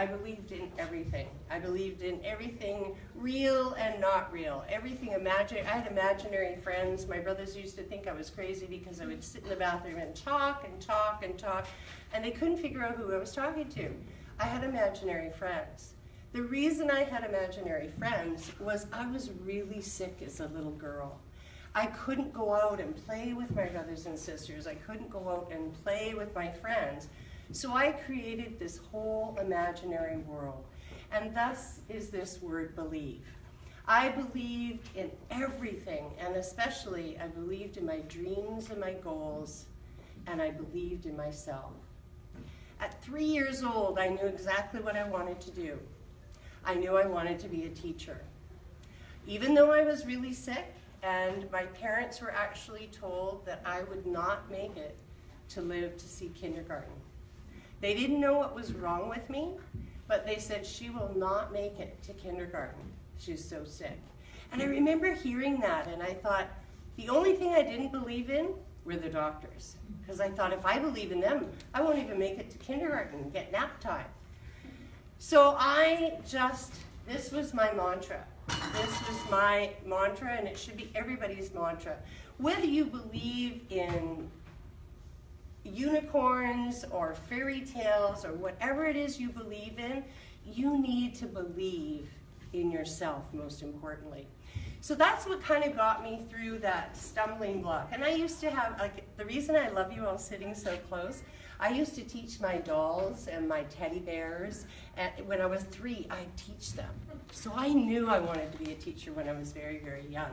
I believed in everything. I believed in everything real and not real, everything imaginary. I had imaginary friends. My brothers used to think I was crazy because I would sit in the bathroom and talk and talk and talk, and they couldn't figure out who I was talking to. I had imaginary friends. The reason I had imaginary friends was I was really sick as a little girl. I couldn't go out and play with my brothers and sisters. I couldn't go out and play with my friends. So I created this whole imaginary world. And thus is this word believe. I believed in everything, and especially I believed in my dreams and my goals, and I believed in myself. At 3 years old, I knew exactly what I wanted to do. I knew I wanted to be a teacher. Even though I was really sick, and my parents were actually told that I would not make it to live to see kindergarten. They didn't know what was wrong with me, but they said she will not make it to kindergarten. She's so sick. And I remember hearing that, and I thought, the only thing I didn't believe in were the doctors. Because I thought, if I believe in them, I won't even make it to kindergarten and get nap time. So this was my mantra. This was my mantra, and it should be everybody's mantra. Whether you believe in unicorns or fairy tales or whatever it is you believe in, you need to believe in yourself, most importantly. So that's what kind of got me through that stumbling block. And I used to have, the reason I love you all sitting so close, I used to teach my dolls and my teddy bears. And when I was 3, I'd teach them. So I knew I wanted to be a teacher when I was very, very young.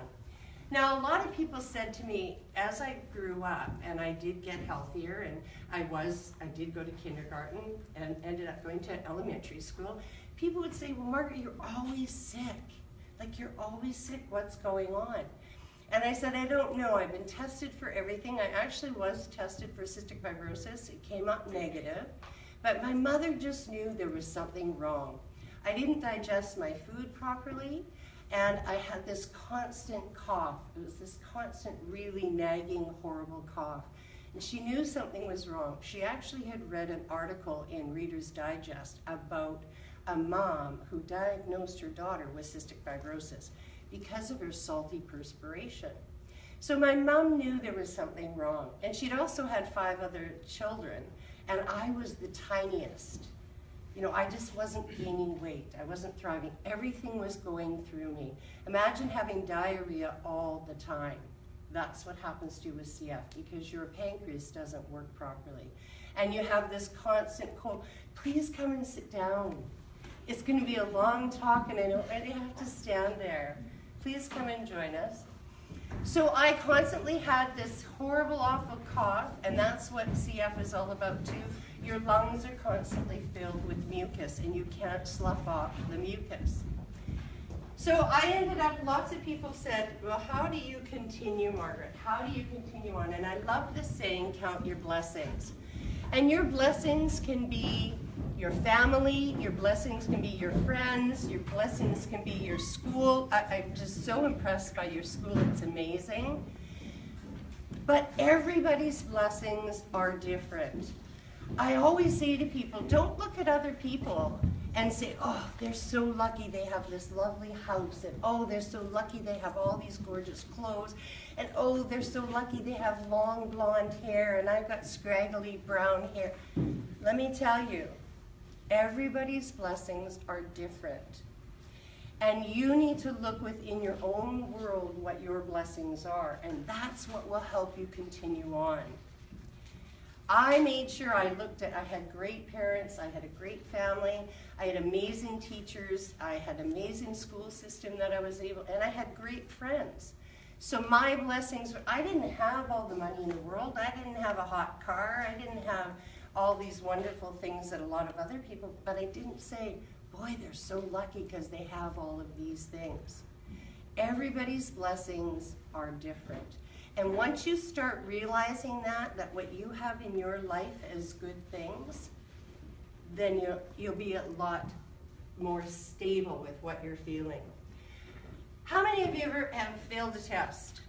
Now, a lot of people said to me, as I grew up and I did get healthier, and I did go to kindergarten and ended up going to elementary school, people would say, well, Margaret, you're always sick. Like, you're always sick, what's going on? And I said, I don't know, I've been tested for everything. I actually was tested for cystic fibrosis. It came up negative, but my mother just knew there was something wrong. I didn't digest my food properly, and I had this constant cough. It was this constant, really nagging, horrible cough. And she knew something was wrong. She actually had read an article in Reader's Digest about a mom who diagnosed her daughter with cystic fibrosis because of her salty perspiration. So my mom knew there was something wrong. And she'd also had 5 other children, and I was the tiniest. You know, I just wasn't gaining weight. I wasn't thriving. Everything was going through me. Imagine having diarrhea all the time. That's what happens to you with CF, because your pancreas doesn't work properly. And you have this constant cold. Please come and sit down. It's going to be a long talk, and I don't really have to stand there. Please come and join us. So I constantly had this horrible, awful cough, and that's what CF is all about too. Your lungs are constantly filled with mucus, and you can't slough off the mucus. So I ended up, lots of people said, well, how do you continue, Margaret? How do you continue on? And I love this saying, count your blessings. And your blessings can be your family, your blessings can be your friends, your blessings can be your school. I'm just so impressed by your school, it's amazing. But everybody's blessings are different. I always say to people, don't look at other people and say, oh, they're so lucky they have this lovely house, and oh, they're so lucky they have all these gorgeous clothes, and oh, they're so lucky they have long blonde hair, and I've got scraggly brown hair. Let me tell you, everybody's blessings are different. And you need to look within your own world what your blessings are, and that's what will help you continue on. I made sure I had great parents, I had a great family, I had amazing teachers, I had an amazing school system that I was able, and I had great friends. So my blessings, I didn't have all the money in the world, I didn't have a hot car, I didn't have all these wonderful things that a lot of other people, but I didn't say, boy, they're so lucky because they have all of these things. Everybody's blessings are different. And once you start realizing that what you have in your life is good things, then you'll be a lot more stable with what you're feeling. How many of you ever have failed a test?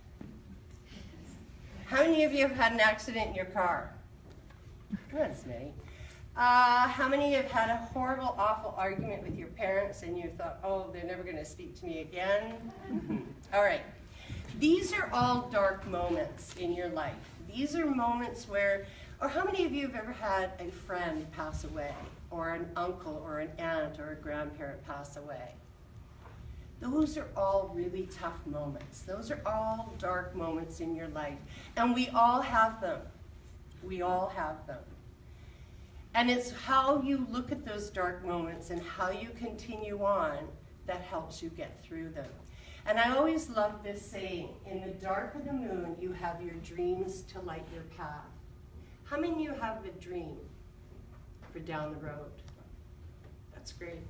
How many of you have had an accident in your car? Not as many. How many have had a horrible, awful argument with your parents and you thought, oh, they're never going to speak to me again? All right. These are all dark moments in your life. These are moments where, or how many of you have ever had a friend pass away, or an uncle or an aunt or a grandparent pass away? Those are all really tough moments. Those are all dark moments in your life. And we all have them. We all have them. And it's how you look at those dark moments and how you continue on that helps you get through them. And I always love this saying, in the dark of the moon, you have your dreams to light your path. How many of you have a dream for down the road? That's great.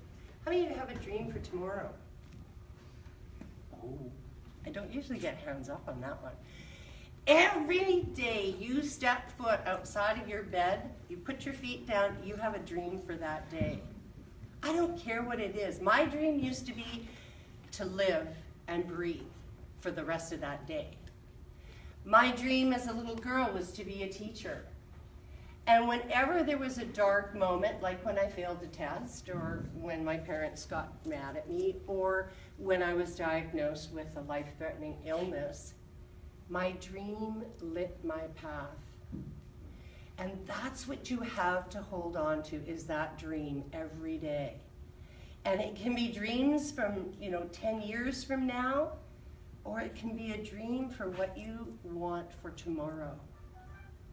How many of you have a dream for tomorrow? Oh, I don't usually get hands up on that one. Every day you step foot outside of your bed, you put your feet down, you have a dream for that day. I don't care what it is. My dream used to be to live and breathe for the rest of that day. My dream as a little girl was to be a teacher. And whenever there was a dark moment, like when I failed a test, or when my parents got mad at me, or when I was diagnosed with a life-threatening illness, my dream lit my path. And that's what you have to hold on to, is that dream every day. And it can be dreams from, 10 years from now, or it can be a dream for what you want for tomorrow,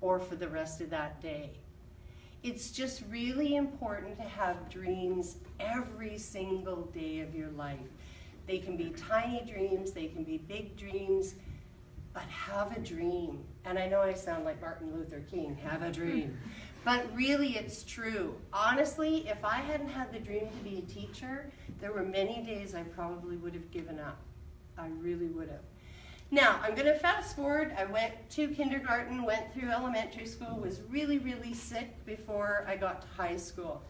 or for the rest of that day. It's just really important to have dreams every single day of your life. They can be tiny dreams, they can be big dreams, but have a dream. And I know I sound like Martin Luther King, have a dream. But really it's true. Honestly, if I hadn't had the dream to be a teacher, there were many days I probably would have given up. I really would have. Now, I'm going to fast forward. I went to kindergarten, went through elementary school, was really, really sick before I got to high school.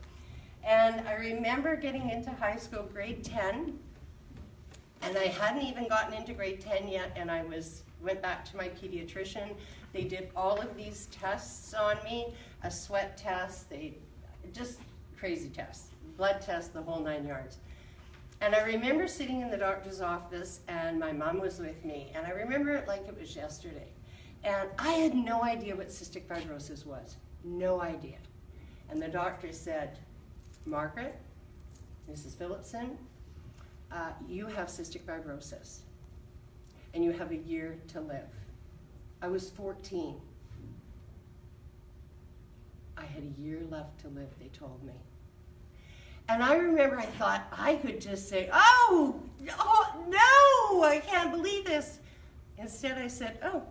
And I remember getting into high school, grade 10, and I hadn't even gotten into grade 10 yet, and I went back to my pediatrician. They did all of these tests on me, a sweat test, just crazy tests, blood tests, the whole 9 yards. And I remember sitting in the doctor's office, and my mom was with me, and I remember it like it was yesterday. And I had no idea what cystic fibrosis was, no idea. And the doctor said, Margaret, Mrs. Phillipson, you have cystic fibrosis, and you have a year to live. I was 14. I had a year left to live, they told me. And I remember I thought I could just say, oh no, I can't believe this. Instead I said, oh,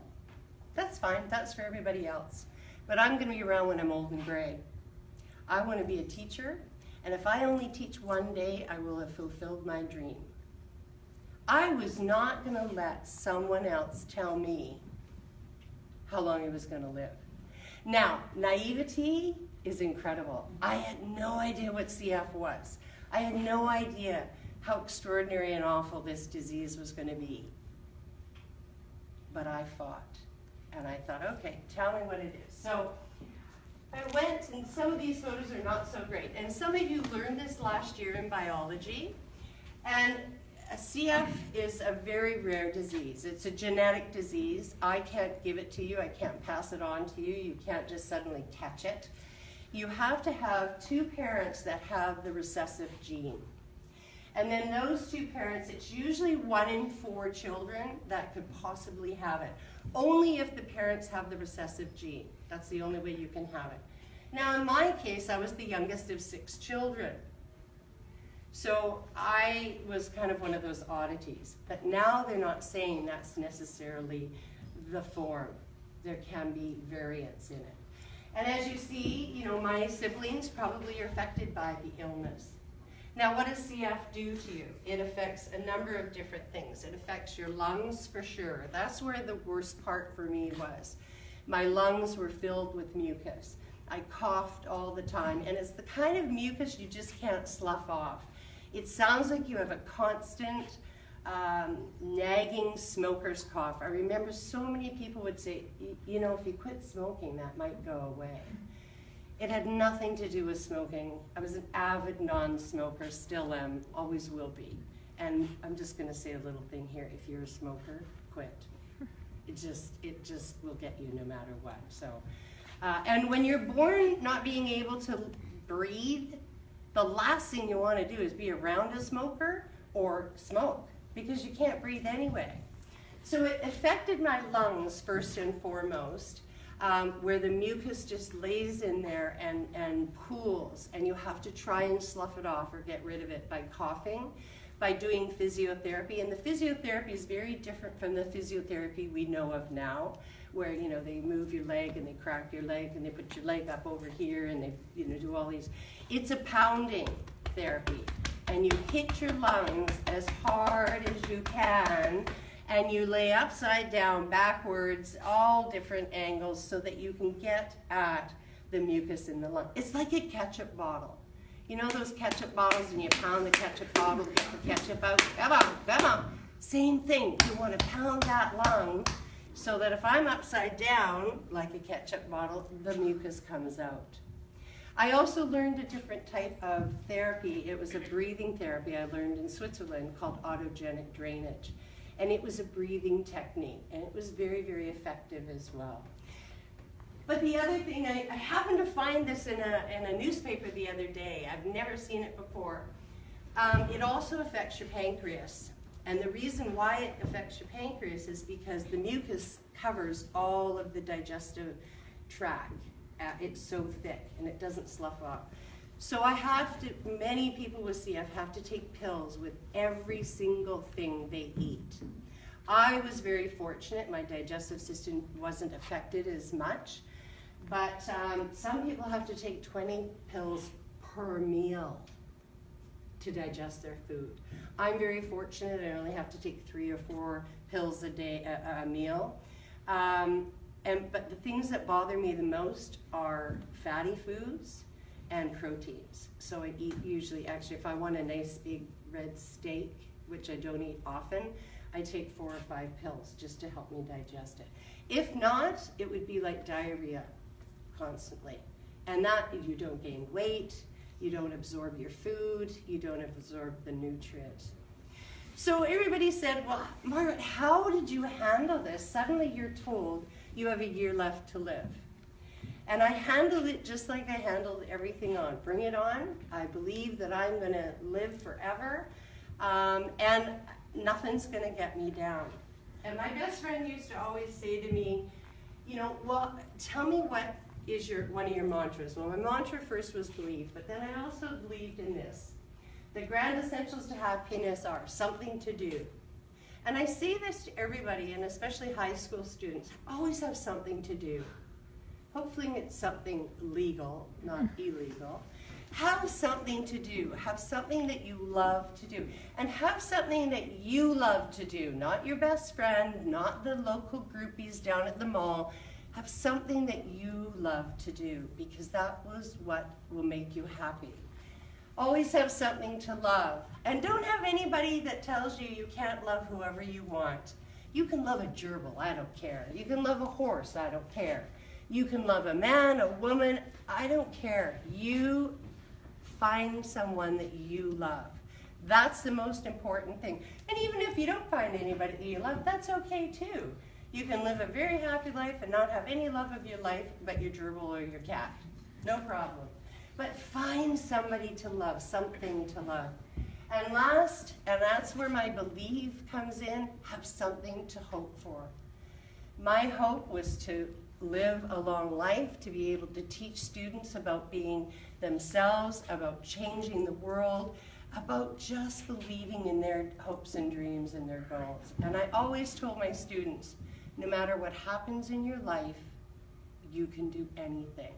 that's fine, that's for everybody else. But I'm going to be around when I'm old and gray. I want to be a teacher, and if I only teach one day, I will have fulfilled my dream. I was not going to let someone else tell me how long I was going to live. Now, naivety is incredible. I had no idea what CF was. I had no idea how extraordinary and awful this disease was going to be. But I fought, and I thought, okay, tell me what it is. So I went, and some of these photos are not so great. And some of you learned this last year in biology. And CF is a very rare disease. It's a genetic disease. I can't give it to you. I can't pass it on to you. You can't just suddenly catch it. You have to have two parents that have the recessive gene. And then those two parents, it's usually 1 in 4 children that could possibly have it. Only if the parents have the recessive gene. That's the only way you can have it. Now in my case, I was the youngest of 6 children. So I was kind of one of those oddities. But now they're not saying that's necessarily the form. There can be variants in it. And as you see, my siblings probably are affected by the illness. Now, what does CF do to you? It affects a number of different things. It affects your lungs for sure. That's where the worst part for me was. My lungs were filled with mucus. I coughed all the time, and it's the kind of mucus you just can't slough off. It sounds like you have a constant nagging smoker's cough. I remember so many people would say, if you quit smoking, that might go away. It had nothing to do with smoking. I was an avid non-smoker, still am, always will be. And I'm just gonna say a little thing here. If you're a smoker, quit. It just will get you no matter what. So, and when you're born not being able to breathe, the last thing you wanna do is be around a smoker or smoke, because you can't breathe anyway. So it affected my lungs first and foremost, where the mucus just lays in there and pools, and you have to try and slough it off or get rid of it by coughing, by doing physiotherapy. And the physiotherapy is very different from the physiotherapy we know of now, where they move your leg and they crack your leg and they put your leg up over here and they do all these. It's a pounding therapy, and you hit your lungs as hard as you can, and you lay upside down, backwards, all different angles so that you can get at the mucus in the lung. It's like a ketchup bottle. You know those ketchup bottles, and you pound the ketchup bottle, get the ketchup out, come on, come on. Same thing, you want to pound that lung so that if I'm upside down, like a ketchup bottle, the mucus comes out. I also learned a different type of therapy. It was a breathing therapy I learned in Switzerland called autogenic drainage. And it was a breathing technique, and it was very, very effective as well. But the other thing, I happened to find this in a newspaper the other day. I've never seen it before. It also affects your pancreas. And the reason why it affects your pancreas is because the mucus covers all of the digestive tract. It's so thick, and it doesn't slough off. So many people with CF have to take pills with every single thing they eat. I was very fortunate. My digestive system wasn't affected as much. But some people have to take 20 pills per meal to digest their food. I'm very fortunate. I only have to take 3 or 4 pills a day, a meal. But the things that bother me the most are fatty foods and proteins. So I eat usually, actually, if I want a nice big red steak, which I don't eat often, I take 4 or 5 pills just to help me digest it. If not, it would be like diarrhea constantly. And that, you don't gain weight, you don't absorb your food, you don't absorb the nutrients. So everybody said, well, Margaret, how did you handle this? Suddenly you're told you have a year left to live. And I handled it just like I handled everything on. Bring it on. I believe that I'm going to live forever, and nothing's going to get me down. And my best friend used to always say to me, well, tell me what is one of your mantras. Well, my mantra first was believe, but then I also believed in this. The grand essentials to happiness are something to do. And I say this to everybody, and especially high school students, always have something to do. Hopefully it's something legal, not illegal. Have something to do. Have something that you love to do. And have something that you love to do. Not your best friend, not the local groupies down at the mall. Have something that you love to do, because that was what will make you happy. Always have something to love. And don't have anybody that tells you you can't love whoever you want. You can love a gerbil, I don't care. You can love a horse, I don't care. You can love a man, a woman, I don't care. You find someone that you love. That's the most important thing. And even if you don't find anybody that you love, that's okay too. You can live a very happy life and not have any love of your life but your gerbil or your cat. No problem. But find somebody to love, something to love. And last, and that's where my belief comes in, have something to hope for. My hope was to live a long life, to be able to teach students about being themselves, about changing the world, about just believing in their hopes and dreams and their goals. And I always told my students, no matter what happens in your life, you can do anything.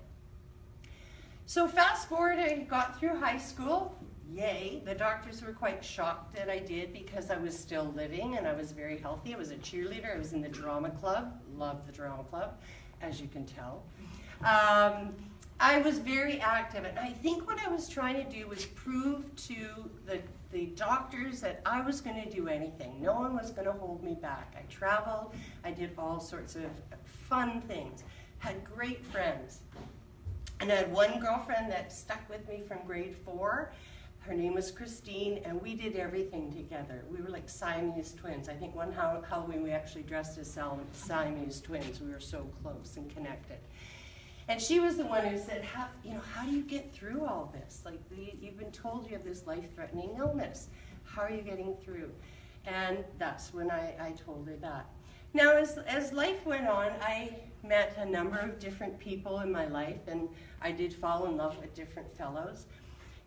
So fast forward, I got through high school. Yay. The doctors were quite shocked that I did, because I was still living and I was very healthy. I was a cheerleader. I was in the drama club. Loved the drama club, as you can tell. I was very active, and I think what I was trying to do was prove to the doctors that I was going to do anything. No one was going to hold me back. I traveled. I did all sorts of fun things. Had great friends. And I had one girlfriend that stuck with me from grade 4. Her name was Christine, and we did everything together. We were like Siamese twins. I think one Halloween we actually dressed as Siamese twins. We were so close and connected. And she was the one who said, how do you get through all this? Like, you've been told you have this life-threatening illness. How are you getting through? And that's when I told her that. Now, as life went on, I met a number of different people in my life, and I did fall in love with different fellows.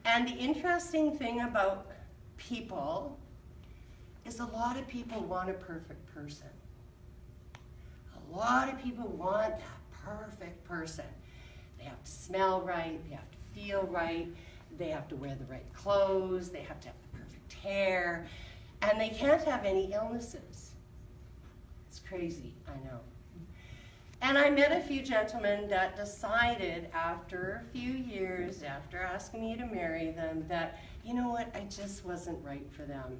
And the interesting thing about people is a lot of people want a perfect person. A lot of people want that perfect person. They have to smell right, they have to feel right, they have to wear the right clothes, they have to have the perfect hair, and they can't have any illnesses. It's crazy, I know. And I met a few gentlemen that decided after a few years, after asking me to marry them, that, you know what, I just wasn't right for them.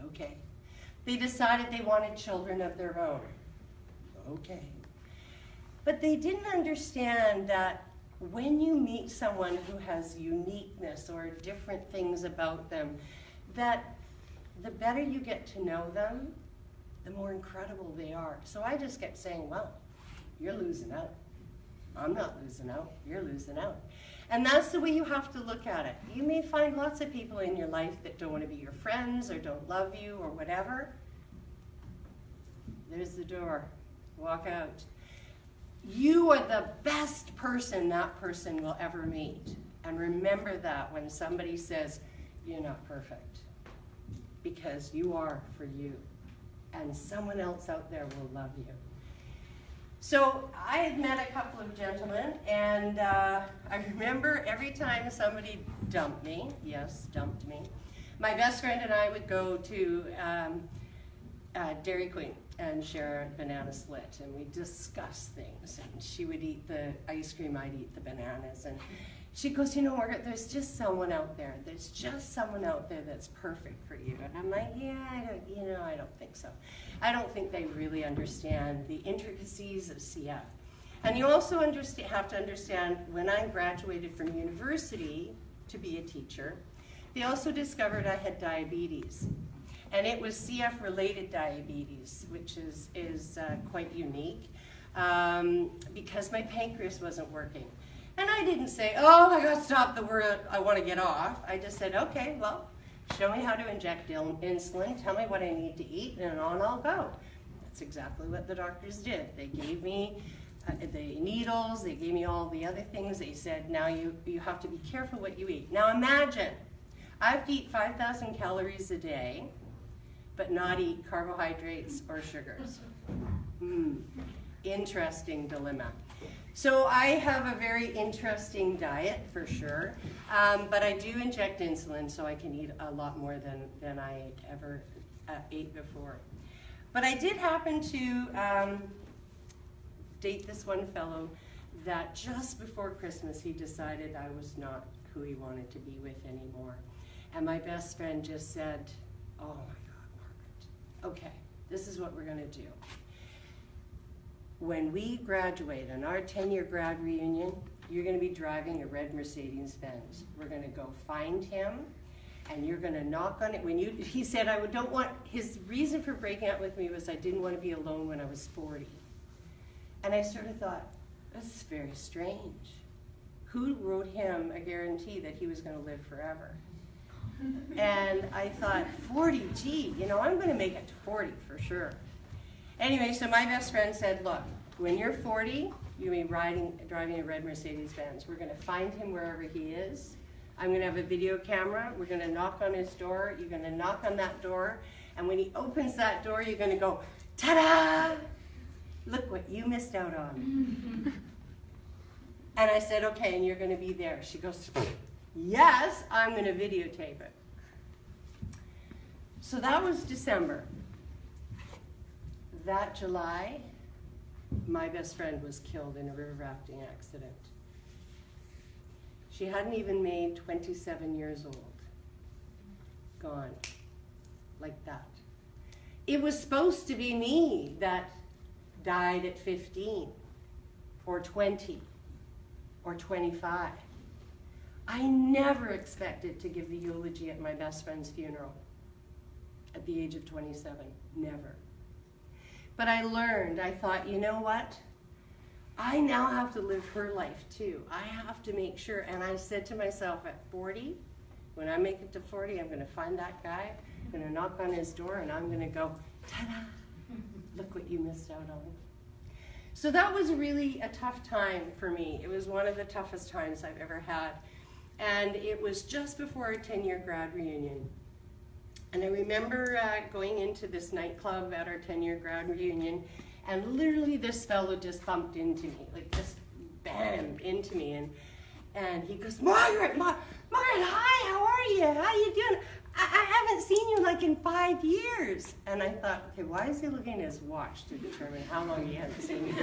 Okay. They decided they wanted children of their own. Okay. But they didn't understand that when you meet someone who has uniqueness or different things about them, that the better you get to know them, the more incredible they are. So I just kept saying, well, you're losing out. I'm not losing out. You're losing out. And that's the way you have to look at it. You may find lots of people in your life that don't want to be your friends or don't love you or whatever. There's the door. Walk out. You are the best person that person will ever meet. And remember that when somebody says, you're not perfect. Because you are for you. And someone else out there will love you. So I had met a couple of gentlemen, and I remember every time somebody dumped me, my best friend and I would go to Dairy Queen and share a banana split, and we'd discuss things. And she would eat the ice cream, I'd eat the bananas. And she goes, you know, Margaret, there's just someone out there. There's just someone out there that's perfect for you. And I'm like, yeah, I don't think so. I don't think they really understand the intricacies of CF. And you also have to understand, when I graduated from university to be a teacher, they also discovered I had diabetes. And it was CF-related diabetes, which is quite unique, because my pancreas wasn't working. And I didn't say, oh, I gotta stop the word, I want to get off. I just said, okay, well, show me how to inject insulin, tell me what I need to eat, and on I'll go. That's exactly what the doctors did. They gave me the needles, they gave me all the other things. They said, now you have to be careful what you eat. Now imagine, I have to eat 5,000 calories a day, but not eat carbohydrates or sugars. Interesting dilemma. So I have a very interesting diet for sure, but I do inject insulin so I can eat a lot more than I ever ate before. But I did happen to date this one fellow that just before Christmas he decided I was not who he wanted to be with anymore. And my best friend just said, oh my God, Margaret, okay, this is what we're gonna do. When we graduate on our 10-year grad reunion, you're going to be driving a red Mercedes-Benz. We're going to go find him, and you're going to knock on it. He said, his reason for breaking up with me was I didn't want to be alone when I was 40. And I sort of thought, that's very strange. Who wrote him a guarantee that he was going to live forever? And I thought, 40, gee, I'm going to make it to 40 for sure. Anyway, so my best friend said, look, when you're 40, you'll be driving a red Mercedes-Benz. We're going to find him wherever he is. I'm going to have a video camera. We're going to knock on his door. You're going to knock on that door. And when he opens that door, you're going to go, ta-da! Look what you missed out on. And I said, okay, and you're going to be there. She goes, yes, I'm going to videotape it. So that was December. That July, my best friend was killed in a river rafting accident. She hadn't even made 27 years old. Gone, like that. It was supposed to be me that died at 15 or 20. or 25. I never expected to give the eulogy at my best friend's funeral at the age of 27, never. But I learned, I thought, you know what? I now have to live her life too. I have to make sure, and I said to myself at 40, when I make it to 40, I'm gonna find that guy, I'm gonna knock on his door, and I'm gonna go, ta-da, look what you missed out on. So that was really a tough time for me. It was one of the toughest times I've ever had. And it was just before our 10-year grad reunion. And I remember going into this nightclub at our 10-year grad reunion, and literally this fellow just bumped into me, like just bam, into me. And he goes, Margaret, hi, how are you? How you doing? I haven't seen you like in 5 years. And I thought, okay, why is he looking at his watch to determine how long he hasn't seen me?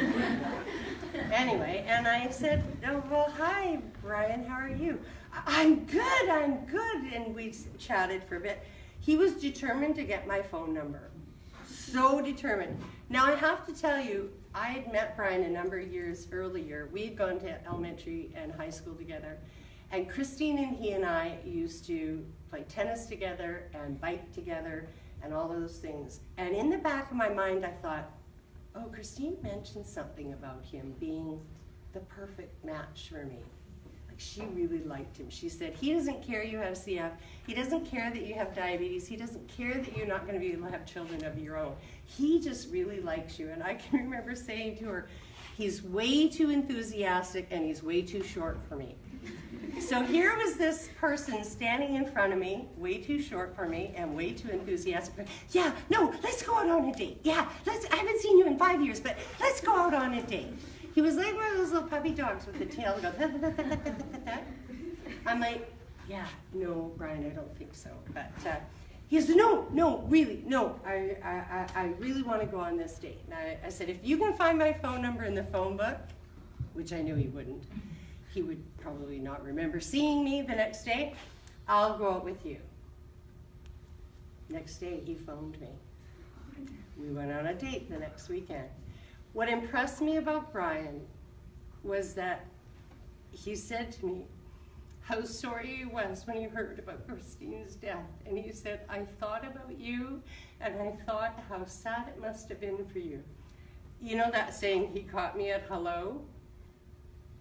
Anyway, and I said, oh, well, hi, Brian, how are you? I'm good. And we chatted for a bit. He was determined to get my phone number. So determined. Now I have to tell you, I had met Brian a number of years earlier. We had gone to elementary and high school together. And Christine and he and I used to play tennis together and bike together and all those things. And in the back of my mind, I thought, oh, Christine mentioned something about him being the perfect match for me. Like, she really liked him. She said, he doesn't care you have CF. He doesn't care that you have diabetes. He doesn't care that you're not going to be able to have children of your own. He just really likes you. And I can remember saying to her, he's way too enthusiastic and he's way too short for me. So here was this person standing in front of me, way too short for me and way too enthusiastic. Yeah, no, let's go out on a date. Yeah, I haven't seen you in 5 years, but let's go out on a date. He was like one of those little puppy dogs with the tail that goes, I'm like, yeah, no, Brian, I don't think so. But he said, no, really, no, I really want to go on this date. And I said, if you can find my phone number in the phone book, which I knew he wouldn't, he would probably not remember seeing me the next day, I'll go out with you. Next day, he phoned me. We went on a date the next weekend. What impressed me about Brian was that he said to me how sorry he was when he heard about Christine's death. And he said, I thought about you, and I thought how sad it must have been for you. You know that saying, he caught me at hello?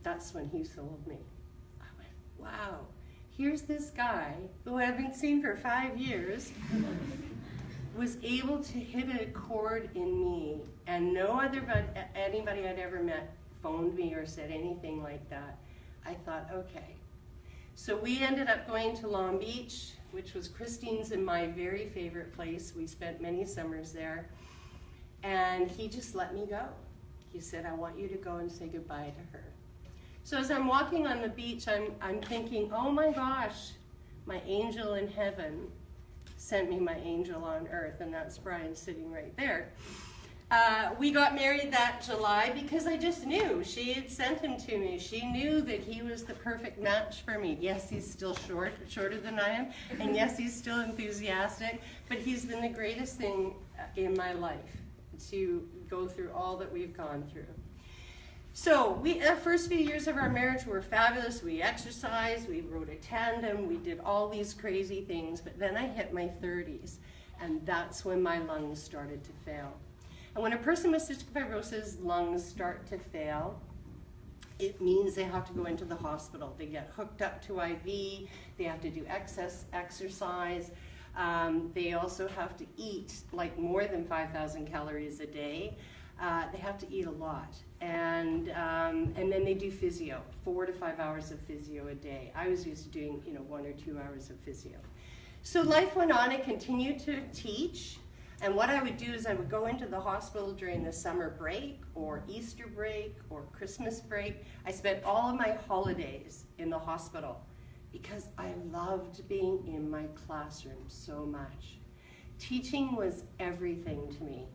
That's when he sold me. I went, wow, here's this guy who I haven't seen for 5 years, was able to hit a chord in me, and no other anybody I'd ever met phoned me or said anything like that. I thought, okay. So we ended up going to Long Beach, which was Christine's and my very favorite place. We spent many summers there, and he just let me go. He said, I want you to go and say goodbye to her. So as I'm walking on the beach, I'm thinking, oh my gosh, my angel in heaven sent me my angel on earth, and that's Brian sitting right there. We got married that July because I just knew. She had sent him to me. She knew that he was the perfect match for me. Yes, he's still shorter than I am, and yes, he's still enthusiastic, but he's been the greatest thing in my life to go through all that we've gone through. So the first few years of our marriage were fabulous. We exercised, we rode a tandem, we did all these crazy things, but then I hit my 30s, and that's when my lungs started to fail. And when a person with cystic fibrosis lungs start to fail, it means they have to go into the hospital. They get hooked up to IV, they have to do excess exercise, they also have to eat like more than 5,000 calories a day. They have to eat a lot, and then they do physio, 4 to 5 hours of physio a day. I was used to doing 1 or 2 hours of physio. So life went on. I continued to teach, and what I would do is I would go into the hospital during the summer break or Easter break or Christmas break. I spent all of my holidays in the hospital because I loved being in my classroom so much. Teaching was everything to me.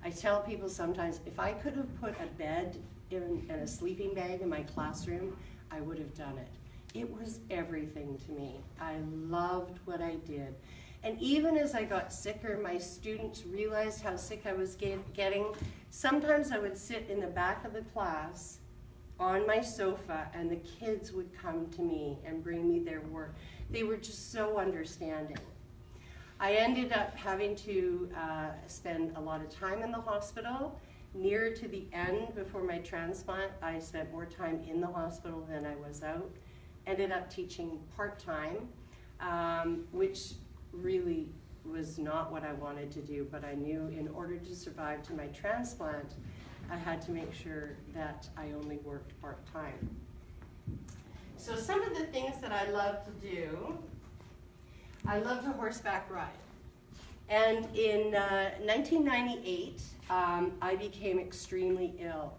I tell people sometimes, if I could have put a bed and a sleeping bag in my classroom, I would have done it. It was everything to me. I loved what I did. And even as I got sicker, my students realized how sick I was getting. Sometimes I would sit in the back of the class on my sofa, and the kids would come to me and bring me their work. They were just so understanding. I ended up having to spend a lot of time in the hospital. Near to the end, before my transplant, I spent more time in the hospital than I was out. Ended up teaching part-time, which really was not what I wanted to do, but I knew in order to survive to my transplant, I had to make sure that I only worked part-time. So some of the things that I love to do, I love to horseback ride. And in 1998, I became extremely ill.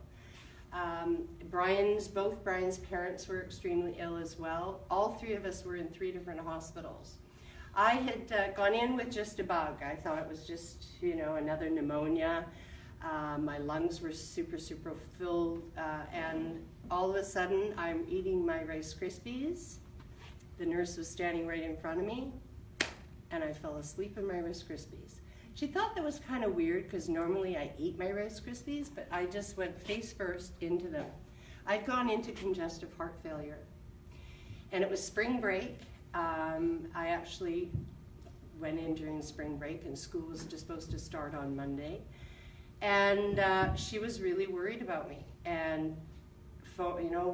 Both Brian's parents were extremely ill as well. All three of us were in 3 different hospitals. I had gone in with just a bug. I thought it was just, another pneumonia. My lungs were super filled, and all of a sudden I'm eating my Rice Krispies. The nurse was standing right in front of me, and I fell asleep in my Rice Krispies. She thought that was kind of weird because normally I eat my Rice Krispies, but I just went face first into them. I'd gone into congestive heart failure, and it was spring break. I actually went in during spring break, and school was just supposed to start on Monday. And she was really worried about me. And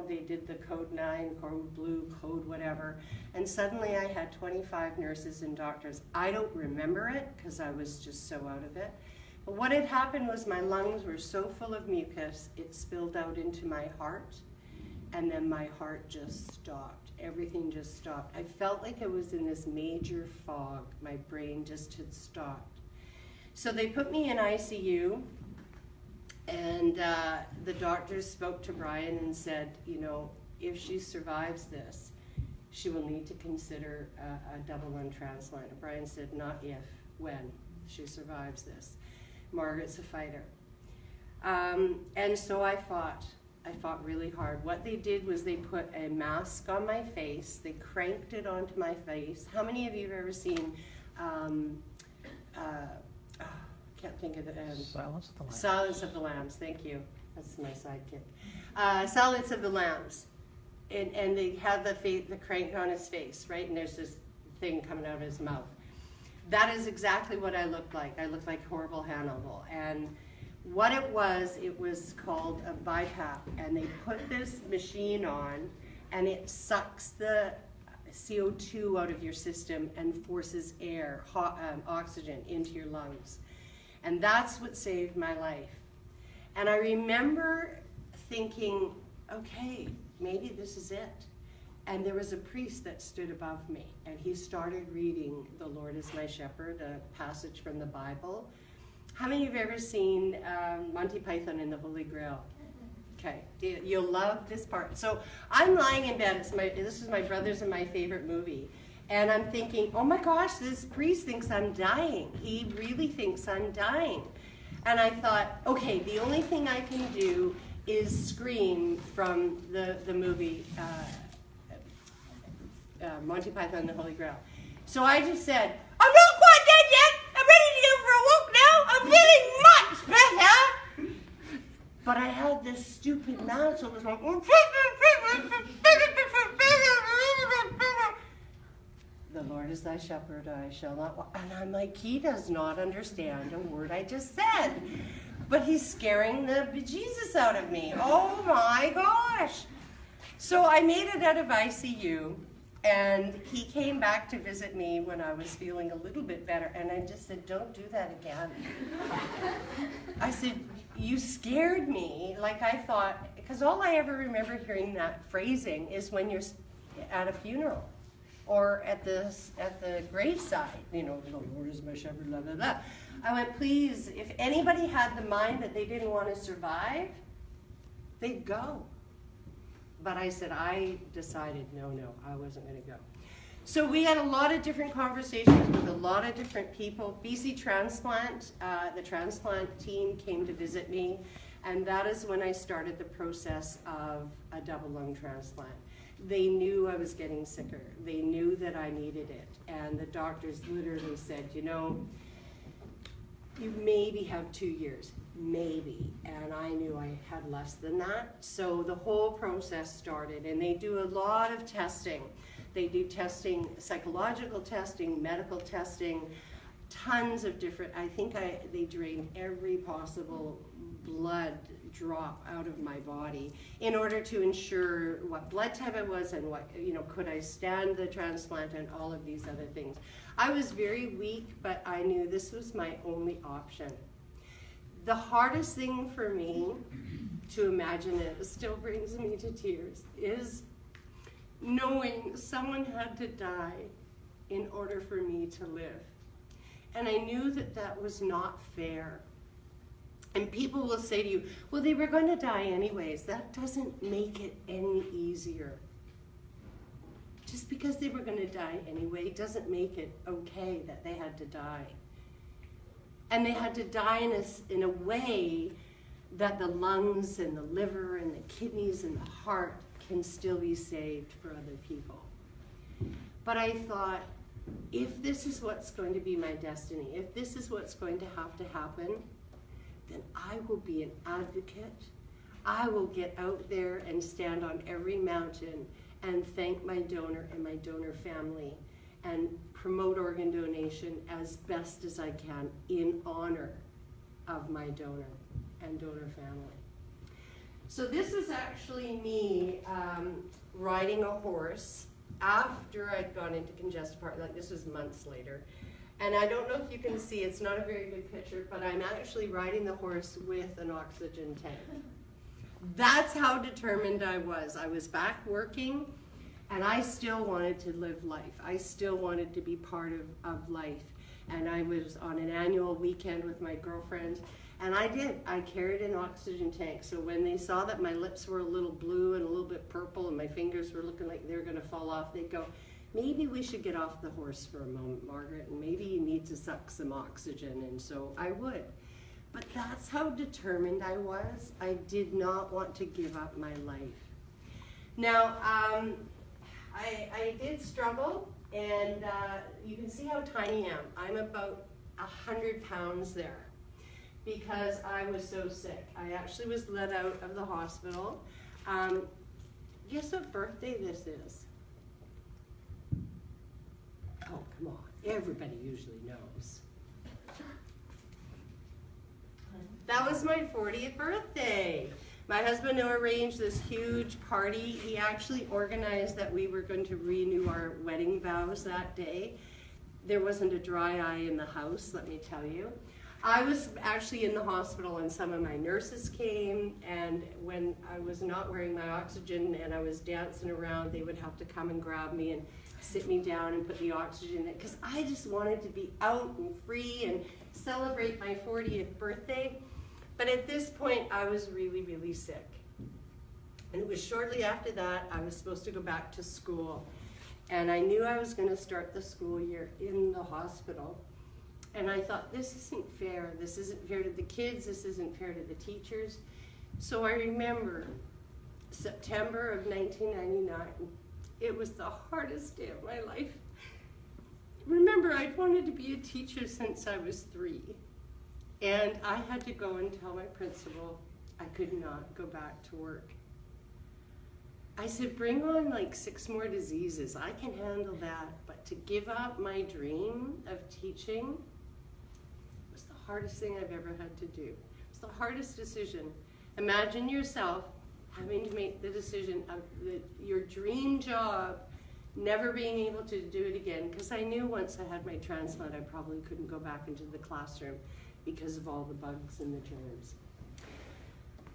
they did the code 9, code blue, code whatever. And suddenly I had 25 nurses and doctors. I don't remember it because I was just so out of it. But what had happened was my lungs were so full of mucus, it spilled out into my heart. And then my heart just stopped. Everything just stopped. I felt like I was in this major fog. My brain just had stopped. So they put me in ICU, and the doctors spoke to Brian and said, if she survives this, she will need to consider a double-lung transplant. And Brian said, not if, when she survives this. Margaret's a fighter. And so I fought really hard. What they did was they put a mask on my face. They cranked it onto my face. How many of you have ever seen, can't think of the Silence of the Lambs. Silence of the Lambs, thank you. That's my sidekick. Silence of the Lambs. And they had the crank on his face, right? And there's this thing coming out of his mouth. That is exactly what I looked like. I looked like horrible Hannibal. And what it was called a BiPAP, and they put this machine on, and it sucks the CO2 out of your system and forces air, oxygen into your lungs. And that's what saved my life. And I remember thinking, okay, maybe this is it. And there was a priest that stood above me, and he started reading "The Lord is my shepherd," a passage from the Bible. How many of you have ever seen Monty Python and the Holy Grail? Okay, you'll love this part. So I'm lying in bed. This is my brother's and my favorite movie. And I'm thinking, oh my gosh, this priest thinks I'm dying. He really thinks I'm dying. And I thought, okay, the only thing I can do is scream from the movie Monty Python and the Holy Grail. So I just said, I'm not quite dead yet. I'm ready to go for a walk now. I'm feeling much better. But I had this stupid mouth, so it was like, the Lord is thy shepherd, I shall not walk. And I'm like, he does not understand a word I just said. But he's scaring the bejesus out of me. Oh my gosh. So I made it out of ICU, and he came back to visit me when I was feeling a little bit better, and I just said, don't do that again. I said, you scared me. Like I thought, because all I ever remember hearing that phrasing is when you're at a funeral or at the graveside, the Lord is my shepherd, blah, blah, blah. I went, please, if anybody had the mind that they didn't want to survive, they'd go. But I said, I decided, no, I wasn't going to go. So we had a lot of different conversations with a lot of different people. BC Transplant, the transplant team came to visit me, and that is when I started the process of a double-lung transplant. They knew I was getting sicker. They knew that I needed it. And the doctors literally said, you maybe have 2 years, maybe. And I knew I had less than that. So the whole process started, and they do a lot of testing. They do testing, psychological testing, medical testing, tons of different, they drained every possible blood drop out of my body in order to ensure what blood type I was and what, could I stand the transplant and all of these other things. I was very weak, but I knew this was my only option. The hardest thing for me to imagine, it still brings me to tears, is knowing someone had to die in order for me to live. And I knew that that was not fair. And people will say to you, well, they were going to die anyways. That doesn't make it any easier. Just because they were going to die anyway doesn't make it okay that they had to die. And they had to die in a way that the lungs and the liver and the kidneys and the heart can still be saved for other people. But I thought, if this is what's going to be my destiny, if this is what's going to happen, then I will be an advocate. I will get out there and stand on every mountain and thank my donor and my donor family and promote organ donation as best as I can in honor of my donor and donor family. So this is actually me riding a horse after I'd gone into congestive heart. Like, this was months later. And I don't know if you can see, it's not a very good picture, but I'm actually riding the horse with an oxygen tank. That's how determined I was. I was back working, and I still wanted to live life. I still wanted to be part of life. And I was on an annual weekend with my girlfriend, and I did. I carried an oxygen tank. So when they saw that my lips were a little blue and a little bit purple and my fingers were looking like they were going to fall off, they'd go, maybe we should get off the horse for a moment, Margaret, and maybe you need to suck some oxygen. And so I would. But that's how determined I was. I did not want to give up my life. Now, I did struggle, and you can see how tiny I am. I'm about 100 pounds there because I was so sick. I actually was let out of the hospital. Guess what birthday this is? Oh, come on. Everybody usually knows. That was my 40th birthday. My husband arranged this huge party. He actually organized that we were going to renew our wedding vows that day. There wasn't a dry eye in the house, let me tell you. I was actually in the hospital and some of my nurses came, and when I was not wearing my oxygen and I was dancing around, they would have to come and grab me and sit me down and put the oxygen in, because I just wanted to be out and free and celebrate my 40th birthday. But at this point, I was really, really sick. And it was shortly after that, I was supposed to go back to school. And I knew I was going to start the school year in the hospital. And I thought, this isn't fair. This isn't fair to the kids. This isn't fair to the teachers. So I remember September of 1999. It was the hardest day of my life. Remember, I'd wanted to be a teacher since I was 3. And I had to go and tell my principal I could not go back to work. I said, bring on like 6 more diseases. I can handle that. But to give up my dream of teaching was the hardest thing I've ever had to do. It's the hardest decision. Imagine yourself having to make the decision of your dream job, never being able to do it again, because I knew once I had my transplant, I probably couldn't go back into the classroom because of all the bugs and the germs.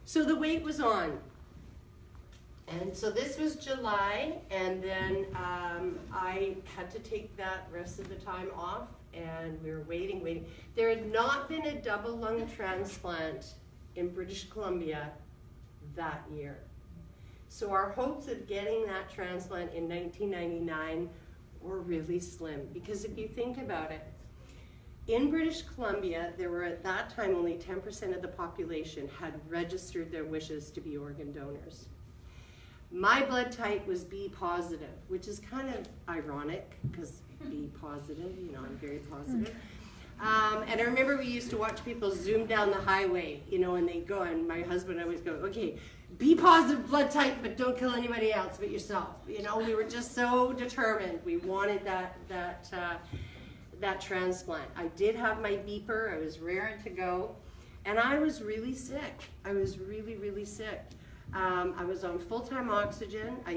So the wait was on. And so this was July, and then I had to take that rest of the time off, and we were waiting. There had not been a double lung transplant in British Columbia that year. So our hopes of getting that transplant in 1999 were really slim, because if you think about it, in British Columbia, there were at that time only 10% of the population had registered their wishes to be organ donors. My blood type was B positive, which is kind of ironic, because B positive, I'm very positive. And I remember we used to watch people zoom down the highway, you know, and they go, and my husband always go, okay, be positive blood type, but don't kill anybody else but yourself. You know, we were just so determined. We wanted that transplant. I did have my beeper. I was raring to go. And I was really sick. I was really, really sick. I was on full-time oxygen. I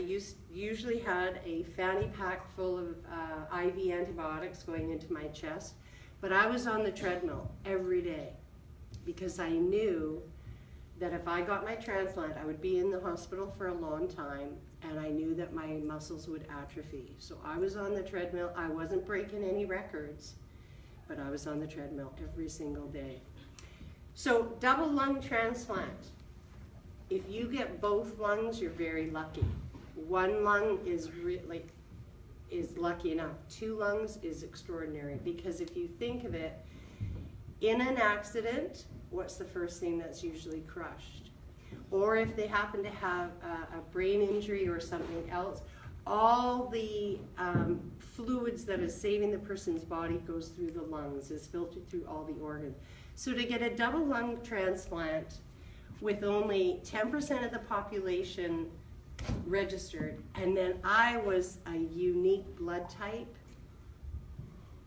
usually had a fanny pack full of IV antibiotics going into my chest. But I was on the treadmill every day because I knew that if I got my transplant, I would be in the hospital for a long time, and I knew that my muscles would atrophy. So I was on the treadmill. I wasn't breaking any records, but I was on the treadmill every single day. So double lung transplant. If you get both lungs, you're very lucky. One lung is lucky enough. 2 lungs is extraordinary, because if you think of it, in an accident, what's the first thing that's usually crushed? Or if they happen to have a brain injury or something else, all the fluids that is saving the person's body goes through the lungs, is filtered through all the organs. So to get a double lung transplant with only 10% of the population registered, and then I was a unique blood type,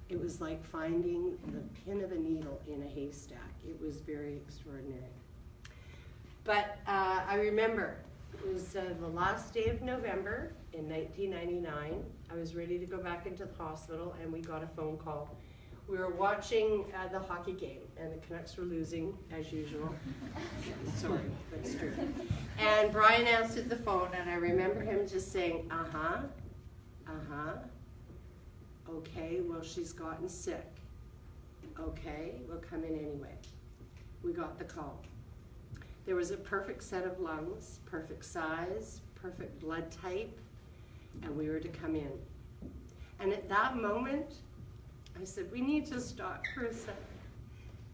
it was like finding the pin of a needle in a haystack. It was very extraordinary. But I remember it was the last day of November in 1999. I was ready to go back into the hospital, and we got a phone call. We were watching the hockey game, and the Canucks were losing, as usual. Sorry, but it's true. And Brian answered the phone, and I remember him just saying, okay, well, she's gotten sick. Okay, we'll come in anyway. We got the call. There was a perfect set of lungs, perfect size, perfect blood type, and we were to come in. And at that moment, I said, we need to stop for a second,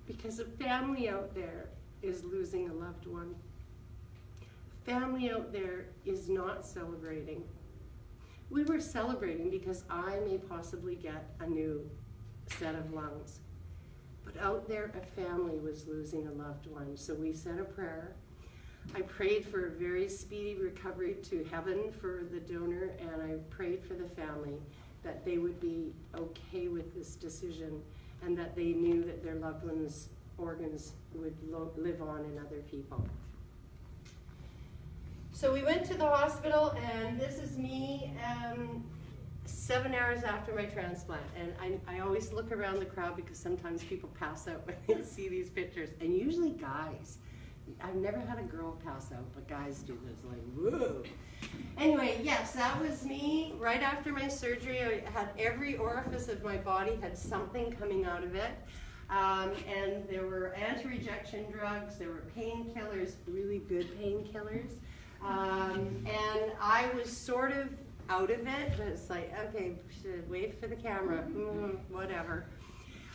because a family out there is losing a loved one. A family out there is not celebrating. We were celebrating because I may possibly get a new set of lungs. But out there, a family was losing a loved one. So we said a prayer. I prayed for a very speedy recovery to heaven for the donor, and I prayed for the family that they would be okay with this decision, and that they knew that their loved ones' organs would live on in other people. So we went to the hospital, and this is me 7 hours after my transplant. And I always look around the crowd, because sometimes people pass out when they see these pictures, and usually guys. I've never had a girl pass out, but guys do this, like, whoa. Anyway, yes, that was me. Right after my surgery, I had every orifice of my body had something coming out of it. And there were anti-rejection drugs, there were painkillers, really good painkillers. And I was sort of out of it, but it's like, okay, should wait for the camera, whatever.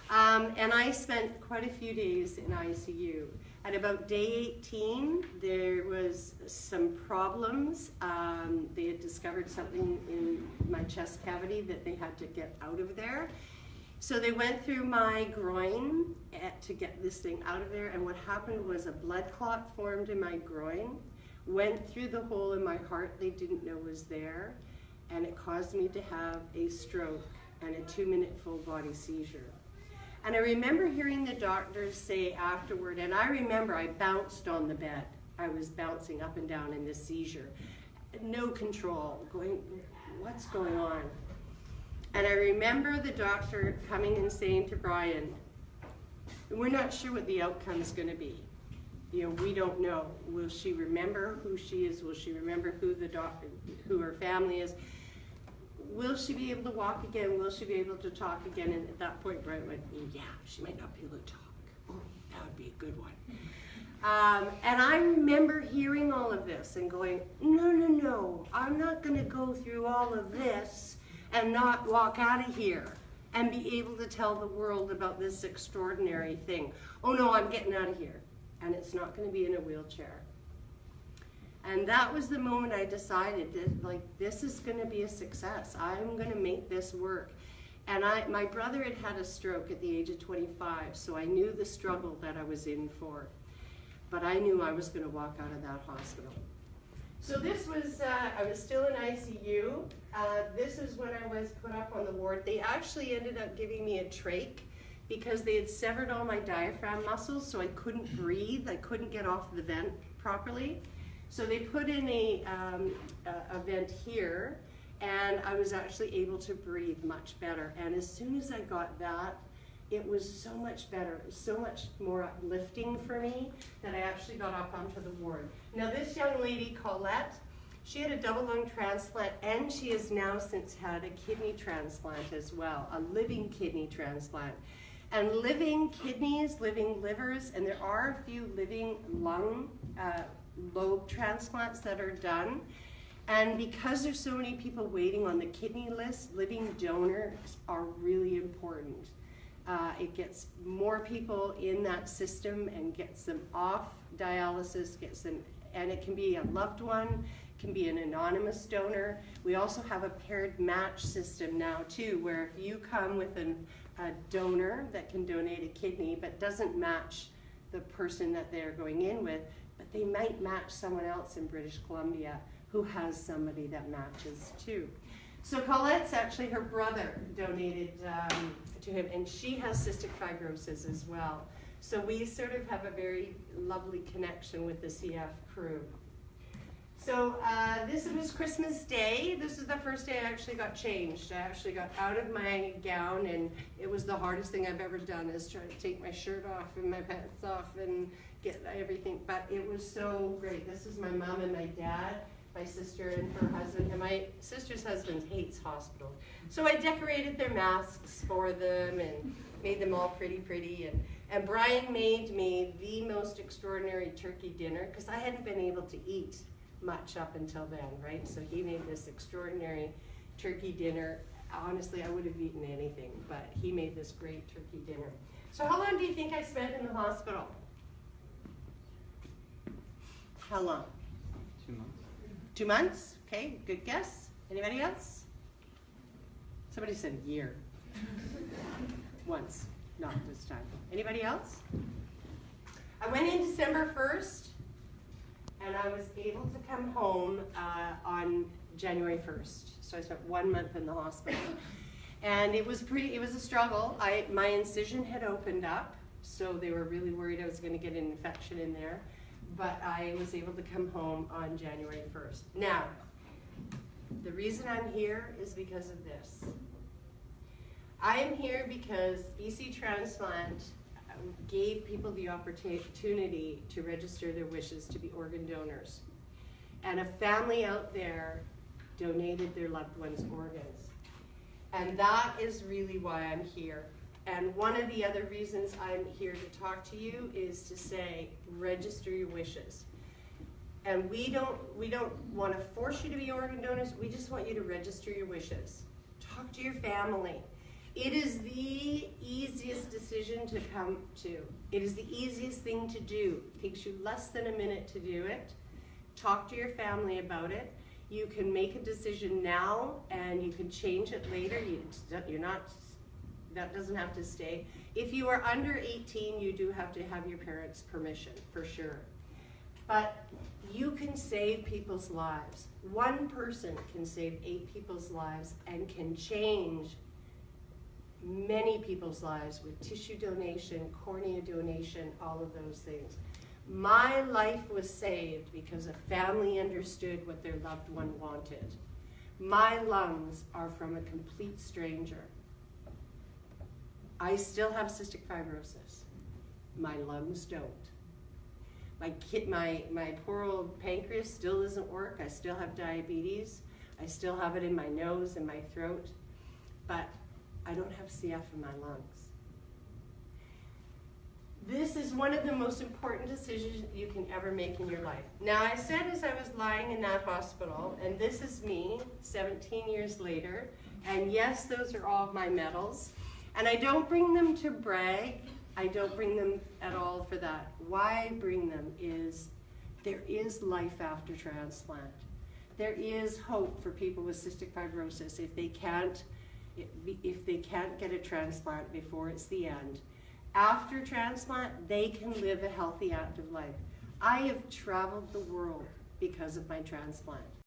And I spent quite a few days in ICU. At about day 18, there was some problems. They had discovered something in my chest cavity that they had to get out of there. So they went through my groin to get this thing out of there, and what happened was a blood clot formed in my groin, went through the hole in my heart they didn't know was there, and it caused me to have a stroke and a 2-minute full body seizure. And I remember hearing the doctors say afterward, and I remember I bounced on the bed. I was bouncing up and down in this seizure. No control, going, what's going on? And I remember the doctor coming and saying to Brian, we're not sure what the outcome's gonna be. You know, we don't know. Will she remember who she is? Will she remember who her family is? Will she be able to walk again? Will she be able to talk again? And at that point, Brian went, yeah, she might not be able to talk. Oh, that would be a good one. And I remember hearing all of this and going, no, I'm not gonna go through all of this and not walk out of here and be able to tell the world about this extraordinary thing. Oh no, I'm getting out of here. And it's not gonna be in a wheelchair. And that was the moment I decided that, like, this is gonna be a success. I'm gonna make this work. And my brother had had a stroke at the age of 25, so I knew the struggle that I was in for. But I knew I was going to walk out of that hospital. So this was, I was still in ICU. This is when I was put up on the ward. They actually ended up giving me a trach because they had severed all my diaphragm muscles, so I couldn't breathe. I couldn't get off the vent properly. So they put in a vent here, and I was actually able to breathe much better. And as soon as I got that, it was so much better. It was so much more uplifting for me that I actually got up onto the ward. Now this young lady, Colette, she had a double lung transplant, and she has now since had a kidney transplant as well, a living kidney transplant. And living kidneys, living livers, and there are a few living lung lobe transplants that are done. And because there's so many people waiting on the kidney list, living donors are really important. It gets more people in that system and gets them off dialysis, gets them, and it can be a loved one, can be an anonymous donor. We also have a paired match system now too, where if you come with a donor that can donate a kidney but doesn't match the person that they're going in with, but they might match someone else in British Columbia who has somebody that matches too. So Colette's actually, her brother donated to him, and she has cystic fibrosis as well. So we sort of have a very lovely connection with the CF crew. So this was Christmas Day. This is the first day I actually got changed. I actually got out of my gown, and it was the hardest thing I've ever done, is try to take my shirt off and my pants off and get everything. But it was so great. This is my mom and my dad, my sister and her husband, and my sister's husband hates hospitals. So I decorated their masks for them and made them all pretty. And Brian made me the most extraordinary turkey dinner, because I hadn't been able to eat much up until then, right? So he made this extraordinary turkey dinner. Honestly, I would have eaten anything, but he made this great turkey dinner. So how long do you think I spent in the hospital? How long? 2 months. 2 months? Okay, good guess. Anybody else? Somebody said a year. Once, not this time. Anybody else? I went in December 1st, and I was able to come home on January 1st. So I spent 1 month in the hospital. And it was a struggle. My incision had opened up, so they were really worried I was going to get an infection in there. But I was able to come home on January 1st. Now, the reason I'm here is because of this. I am here because BC Transplant gave people the opportunity to register their wishes to be organ donors. And a family out there donated their loved one's organs. And that is really why I'm here. And one of the other reasons I'm here to talk to you is to say, register your wishes. And we don't want to force you to be organ donors, we just want you to register your wishes. Talk to your family. It is the easiest decision to come to. It is the easiest thing to do. It takes you less than a minute to do it. Talk to your family about it. You can make a decision now and you can change it later. That doesn't have to stay. If you are under 18, you do have to have your parents' permission, for sure. But you can save people's lives. One person can save 8 people's lives and can change many people's lives with tissue donation, cornea donation, all of those things. My life was saved because a family understood what their loved one wanted. My lungs are from a complete stranger. I still have cystic fibrosis. My lungs don't. My poor old pancreas still doesn't work. I still have diabetes. I still have it in my nose and my throat. But I don't have CF in my lungs. This is one of the most important decisions you can ever make in your life. Now, I said as I was lying in that hospital, and this is me 17 years later, and yes, those are all of my medals. And I don't bring them to brag. I don't bring them at all for that. Why I bring them is there is life after transplant. There is hope for people with cystic fibrosis. If they can't if they can't get a transplant before it's the end. After transplant, they can live a healthy, active life. I have traveled the world because of my transplant.